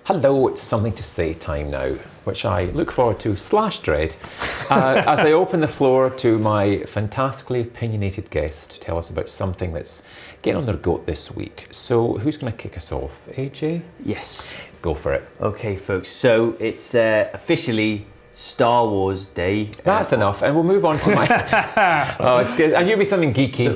Hello, it's something to say time now, which I look forward to / dread as I open the floor to my fantastically opinionated guest to tell us about something that's getting on their goat this week. So who's going to kick us off? AJ? Yes. Go for it. Okay, folks. So it's officially Star Wars Day. That's enough, and we'll move on to my. Oh, it's good. And you'll be something geeky. So,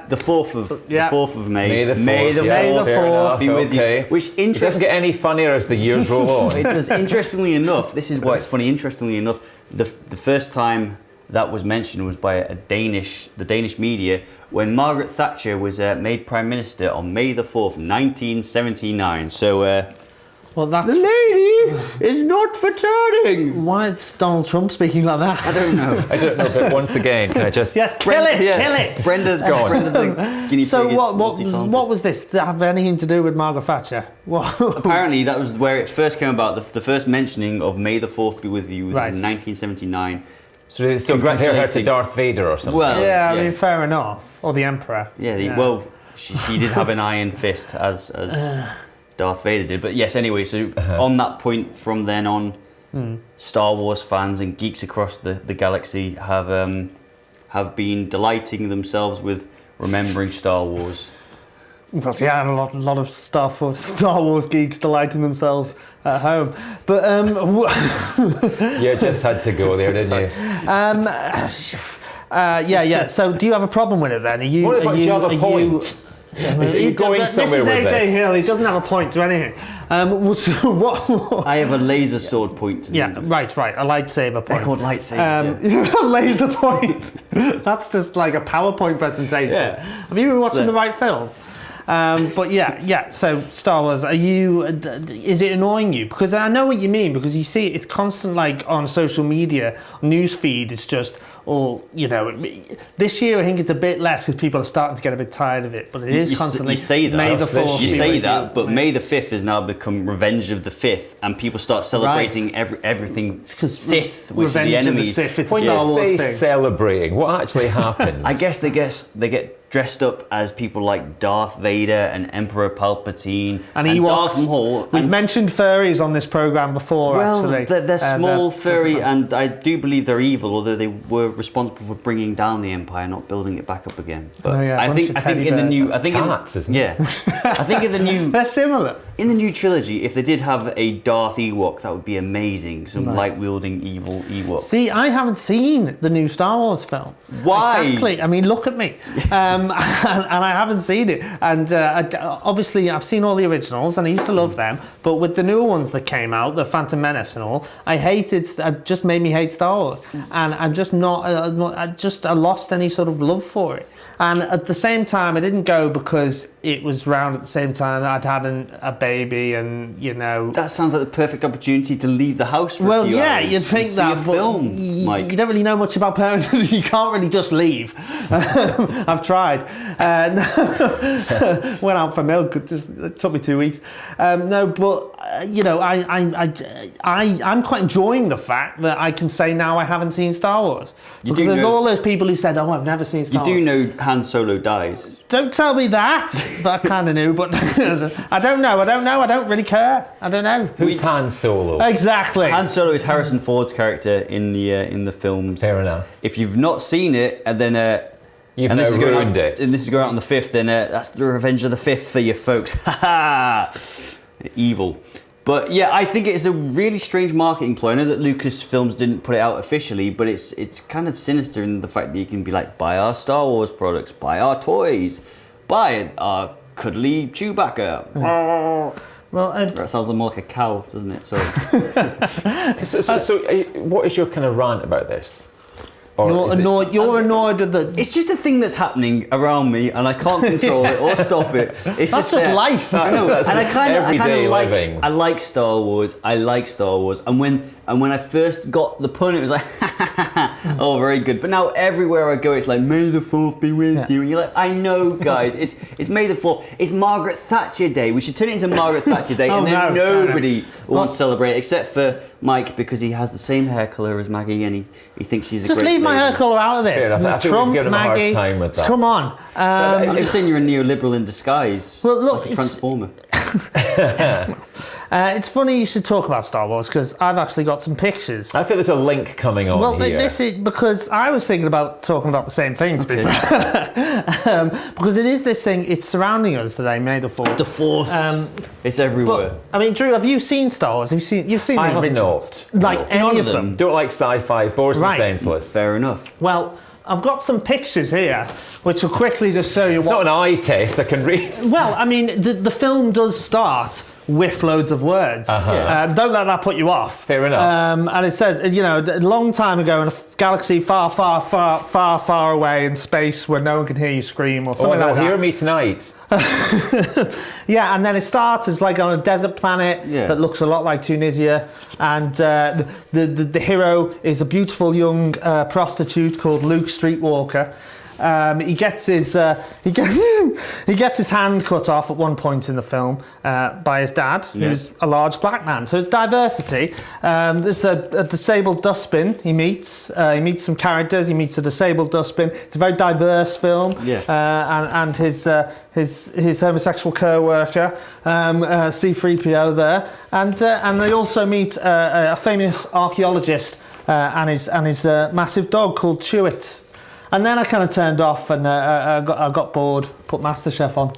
the 4th of May. May the 4th be with you. Which it doesn't get any funnier as the years roll on. It does. Interestingly enough, this is why it's funny. Interestingly enough, the first time that was mentioned was by the Danish media when Margaret Thatcher was made Prime Minister on May the 4th, 1979. So. Well, that's... The lady is not for turning. Why is Donald Trump speaking like that? I don't know. But once again, can I just... Yes, kill it! Brenda's gone. Brenda the guinea pig. So what was this? Did it have anything to do with Margaret Thatcher? Apparently, that was where it first came about. The first mentioning of May the 4th be with you was in 1979. So they still compare her to Darth Vader or something? Well, yeah, I mean, fair enough. Or the Emperor. Well, she did have an iron fist as Darth Vader did. But yes, anyway, so on that point, from then on, Star Wars fans and geeks across the galaxy have been delighting themselves with remembering Star Wars. Well, yeah, and a lot of stuff for Star Wars geeks delighting themselves at home. But you just had to go there, didn't you? Yeah. So, do you have a problem with it then? Do you have a point? Are you going somewhere with this? This is AJ Hill. He doesn't have a point to anything. So what? I have a laser sword point to them. Right. A lightsaber point. They're called lightsabers. A laser point. That's just like a PowerPoint presentation. Yeah. Have you been watching the right film? But yeah. So Star Wars, is it annoying you? Because I know what you mean. Because you see, it's constant, like on social media, news feed. It's just this year I think it's a bit less because people are starting to get a bit tired of it. But it is constantly. You say that. May the 4th. You say that, but May the 5th has now become Revenge of the 5th, and people start celebrating everything Sith, which are the enemies. When you say celebrating, what actually happens? I guess they get dressed up as people like Darth Vader and Emperor Palpatine and Darth Maul. We've mentioned furries on this program before. Actually, they're small, furry, and I do believe they're evil, although they were responsible for bringing down the Empire, not building it back up again. But I think in the new, I think in the new, they're similar. In the new trilogy, if they did have a Darth Ewok, that would be amazing. Some light-wielding evil Ewok. See, I haven't seen the new Star Wars film. Why? Exactly. I mean, look at me. And I haven't seen it. And obviously, I've seen all the originals, and I used to love them. But with the newer ones that came out, the Phantom Menace and all, it just made me hate Star Wars. And I'm just not. I lost any sort of love for it. And at the same time, I didn't go because it was round at the same time that I'd had a baby, and That sounds like the perfect opportunity to leave the house for a few hours. You'd think that, but you don't really know much about parenthood. You can't really just leave. I've tried. Went out for milk. It took me 2 weeks. I'm quite enjoying the fact that I can say now I haven't seen Star Wars. Because there's all those people who said, "Oh, I've never seen Star Wars." You do know Han Solo dies. Don't tell me that. But I kind of knew, but I don't know. I don't really care. I don't know. Who's Han Solo? Exactly. Han Solo is Harrison Ford's character in the films. Fair enough. If you've not seen it, and then you've now ruined it, and this is going out on the 5th, then that's the Revenge of the 5th for you folks. Evil. But yeah, I think it's a really strange marketing ploy. I know that Lucasfilms didn't put it out officially, but it's kind of sinister in the fact that you can be like, buy our Star Wars products, buy our toys, buy our cuddly Chewbacca. Well, that sounds more like a cow, doesn't it? Sorry. So, what is your kind of rant about this? You're annoyed with the... It's just a thing that's happening around me, and I can't control it or stop it. That's just life. I know. That's everyday living. I like Star Wars. And when I first got the pun, it was like, oh, very good. But now everywhere I go, it's like, May the 4th be with you. And you're like, I know, guys. It's May the 4th. It's Margaret Thatcher Day. We should turn it into Margaret Thatcher Day, and then nobody wants to celebrate it, except for Mike, because he has the same hair colour as Maggie, and he thinks she's a great lady. My hair colour out of this. Trump, Maggie. Come on. I'm just saying you're a neoliberal in disguise. Well, look, like a transformer. It's funny you should talk about Star Wars because I've actually got some pictures. I feel there's a link coming on Well, here. this is because I was thinking about talking about the same thing, to be fair. Because it is this thing, it's surrounding us today, May the 4th. The Force. It's everywhere. But, I mean, Drew, have you seen Star Wars? You've seen I the have originals? not. Like No. any None of of them? them. Don't like sci-fi, bores me Right. senseless. Fair enough. Well, I've got some pictures here, which will quickly just show you It's not an eye test, I can read. Well, I mean, the film does start with loads of words. Don't let that put you off. Fair enough. And it says, a long time ago in a galaxy far, far, far, far, far away in space where no one can hear you scream or something like that. Hear me tonight. Yeah, and then it starts as like on a desert planet that looks a lot like Tunisia, and the hero is a beautiful young prostitute called Luke Streetwalker. He gets his hand cut off at one point in the film by his dad, who's a large black man. So it's diversity. There's a disabled dustbin. He meets some characters. He meets a disabled dustbin. It's a very diverse film. And his homosexual co-worker, C-3PO there, and they also meet a famous archaeologist and his massive dog called Chewit. And then I kind of turned off and I got bored, put MasterChef on.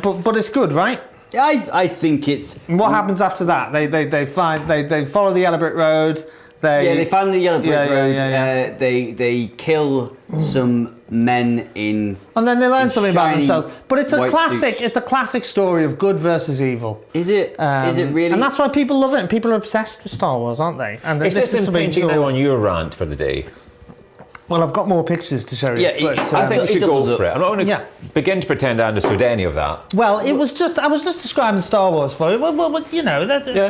But it's good, right? I think it's... And what happens after that? They follow the Yellow Brick Road. They find the Yellow Brick Road. Yeah. They kill some men in... And then they learn something about shiny themselves. But it's a white classic. suits. It's a classic story of good versus evil. Is it? Is it really? And that's why people love it. And people are obsessed with Star Wars, aren't they? And Is this something impinging now on your rant for the day? Well, I've got more pictures to show you. Yeah, but, I think we should doubles go up. for it. I'm not going to begin to pretend I understood any of that. Well, I was just describing Star Wars for you. Well, that's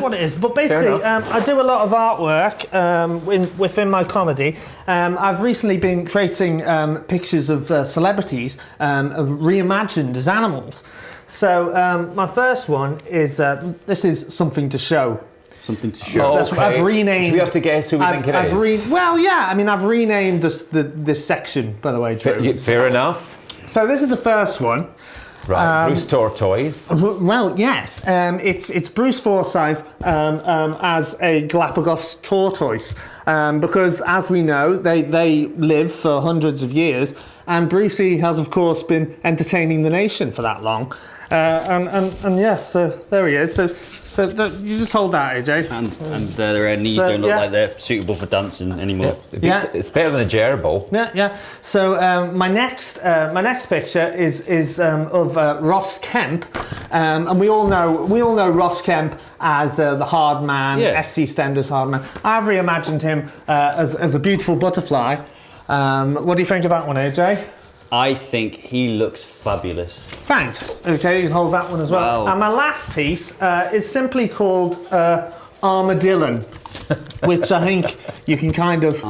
what it is. But basically, I do a lot of artwork within my comedy. I've recently been creating pictures of celebrities reimagined as animals. So my first one is this is something to show. Something to show. That's what I've renamed. Do we have to guess who we think it is? I've renamed this section, by the way, Drew. Fair enough. So this is the first one. Right, Bruce Tortoise. Well, yes. It's Bruce Forsyth as a Galapagos tortoise, because as we know, they live for hundreds of years, and Brucey has, of course, been entertaining the nation for that long. And yes, so there he is. So you just hold that, AJ. And their knees don't look like they're suitable for dancing anymore. It's better than a gerbil. Yeah. So my next picture is of Ross Kemp, and we all know Ross Kemp as the hard man, ex-EastEnders hard man. I've reimagined him as a beautiful butterfly. What do you think of that one, AJ? I think he looks fabulous. Thanks. Okay, you can hold that one as well. Wow. And my last piece is simply called Armadillo, which I think you can kind of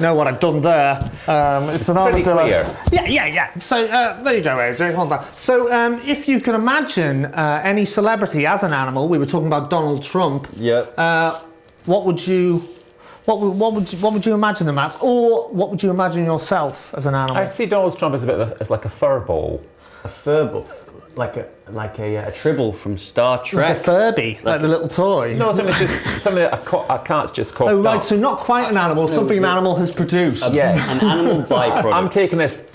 know what I've done there. It's an pretty armadillo. clear. Yeah. So there you go, AJ. Hold that. So if you can imagine any celebrity as an animal, we were talking about Donald Trump. What would you imagine them as, or what would you imagine yourself as an animal? I see Donald Trump as as like a fur ball. A furball, like a tribble from Star Trek. Like a Furby, like the little toy. No, something that a cat's just coughed Oh right, up. So not quite an animal, something an animal has produced. Yes. An animal byproduct. I'm taking this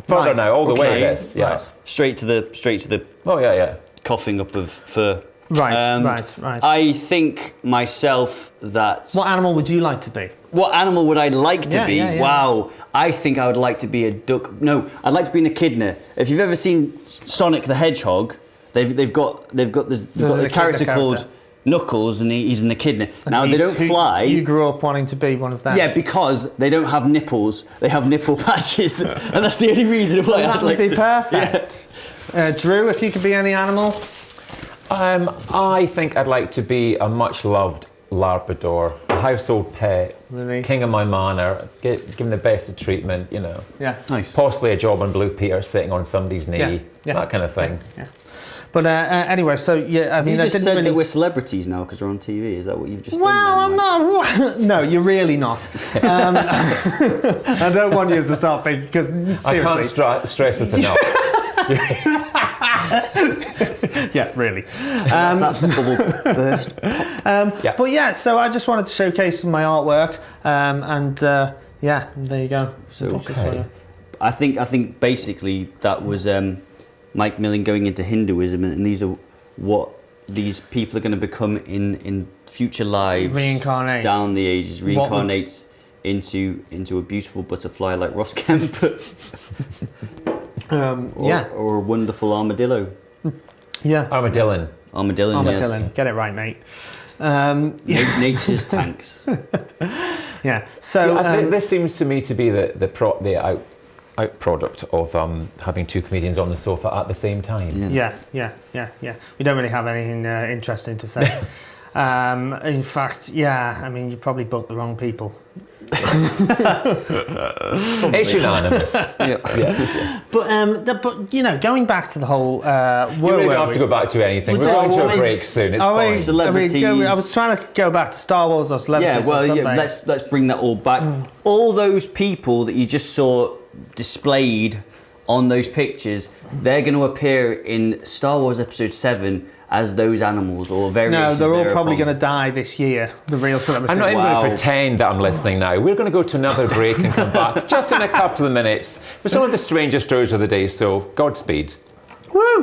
further now, all the way. This, yeah. Right. Straight to the. Oh yeah. Coughing up of fur. Right. I think myself that... What animal would you like to be? What animal would I like to be? Yeah. Wow. I think I would like to be a duck. No, I'd like to be an echidna. If you've ever seen Sonic the Hedgehog, they've got a character called Knuckles, and he's an echidna. Now, they don't fly. You grew up wanting to be one of them. Yeah, because they don't have nipples. They have nipple patches. And that's the only reason why that I'd would like be perfect. Yeah. Drew, if you could be any animal? I think I'd like to be a much-loved Labrador, a household pet, Really? king of my manor, given the best of treatment, Yeah. Nice. possibly a job on Blue Peter sitting on somebody's knee, Yeah. that kind of thing. Yeah. But anyway, so yeah, I mean, You just I didn't said really... that we're celebrities now because we're on TV. Is that what you've just Well, done? I'm not. No, you're really not. I don't want you to start thinking, because seriously. I can't stress this enough. Yeah, really. That's the bubble burst. But yeah, so I just wanted to showcase my artwork, and yeah, there you go. So Okay. I think basically that was Mike Millen going into Hinduism, and these are what these people are going to become in future lives. Reincarnate. Down the ages, reincarnates into a beautiful butterfly like Ross Kemp. Or a wonderful armadillo. Yeah. Armadillo. Armadillo, yes. Get it right, mate. Nature's tanks. Yeah. So This seems to me to be the out product of having two comedians on the sofa at the same time. yeah. We don't really have anything interesting to say. In fact, yeah. I mean, you probably booked the wrong people. It's unanimous. But you know, going back to the whole You really don't have to go back to anything. We're going to a break soon. It's fine. Celebrities. I was trying to go back to Star Wars or celebrities. Yeah, well, or yeah, something. let's bring that all back. All those people that you just saw displayed on those pictures, they're going to appear in Star Wars Episode 7 as those animals or variations. No, they're all probably thereon. going to die this year. The real celebrities. I'm not even Wow. going to pretend that I'm listening now. We're going to go to another break and come back just in a couple of minutes with some of the strangest stories of the day. So, Godspeed. Woo!